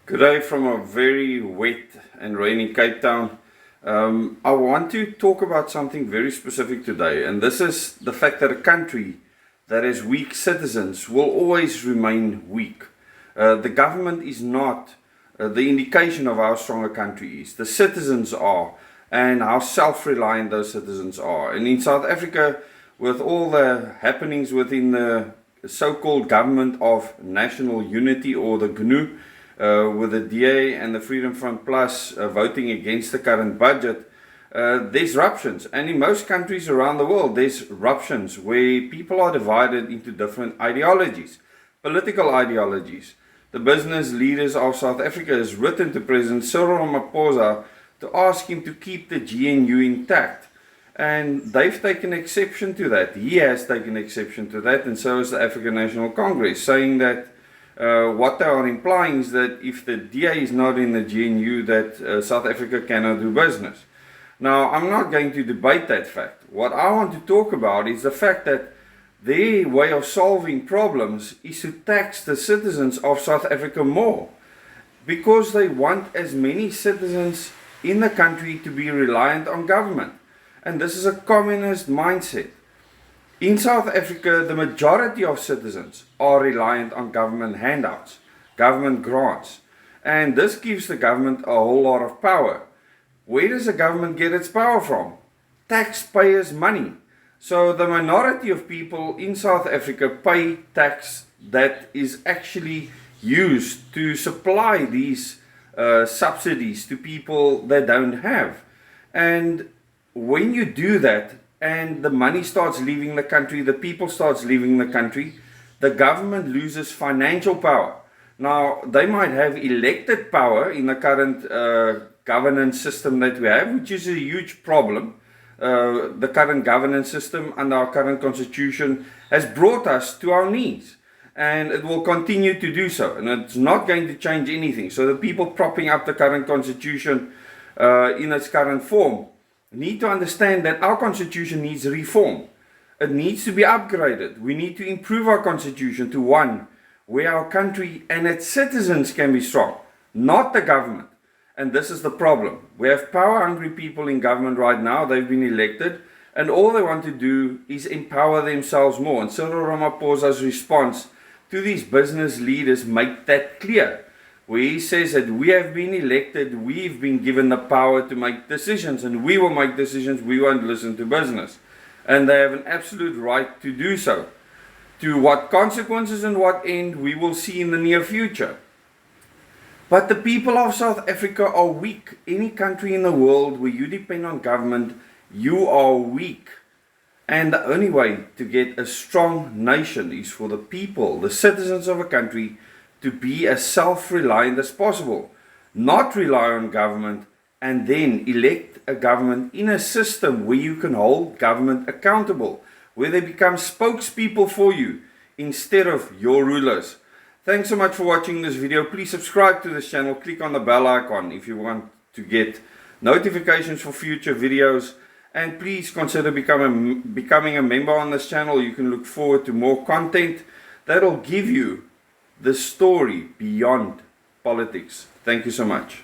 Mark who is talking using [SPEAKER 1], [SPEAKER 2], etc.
[SPEAKER 1] Good day from a very wet and rainy Cape Town. I want to talk about something very specific today, and this is the fact that a country that has weak citizens will always remain weak. The government is not the indication of how strong a country is. The citizens are, and how self-reliant those citizens are. And in South Africa, with all the happenings within the so-called government of national unity, or the GNU, with the DA and the Freedom Front Plus voting against the current budget, there's ruptions. And in most countries around the world, there's ruptions where people are divided into different ideologies, political ideologies. The business leaders of South Africa has written to President Cyril Ramaphosa to ask him to keep the GNU intact. And they've taken exception to that. He has taken exception to that, and so has the African National Congress, saying that what they are implying is that if the DA is not in the GNU, that South Africa cannot do business. Now, I'm not going to debate that fact. What I want to talk about is the fact that their way of solving problems is to tax the citizens of South Africa more, because they want as many citizens in the country to be reliant on government. And this is a communist mindset. In South Africa, the majority of citizens are reliant on government handouts, government grants, and this gives the government a whole lot of power. Where does the government get its power from? Taxpayers' money. So the minority of people in South Africa pay tax that is actually used to supply these subsidies to people that don't have. And when you do that, and the money starts leaving the country, the people starts leaving the country, the government loses financial power. Now, they might have elected power in the current governance system that we have, which is a huge problem. The current governance system and our current constitution has brought us to our knees, and it will continue to do so, and it's not going to change anything. So the people propping up the current constitution in its current form need to understand that our constitution needs reform. It needs to be upgraded. We need to improve our constitution to one where our country and its citizens can be strong, not the government. And this is the problem. We have power-hungry people in government right now. They've been elected, and all they want to do is empower themselves more. And Cyril Ramaphosa's response to these business leaders make that clear, where he says that we have been elected, we've been given the power to make decisions, and we will make decisions, we won't listen to business. And they have an absolute right to do so. To what consequences and what end, we will see in the near future. But the people of South Africa are weak. Any country in the world where you depend on government, you are weak. And the only way to get a strong nation is for the people, the citizens of a country, to be as self-reliant as possible, not rely on government, and then elect a government in a system where you can hold government accountable, where they become spokespeople for you instead of your rulers. Thanks so much for watching this video. Please subscribe to this channel, click on the bell icon if you want to get notifications for future videos, and please consider becoming a member on this channel. You can look forward to more content that will give you the story beyond politics. Thank you so much.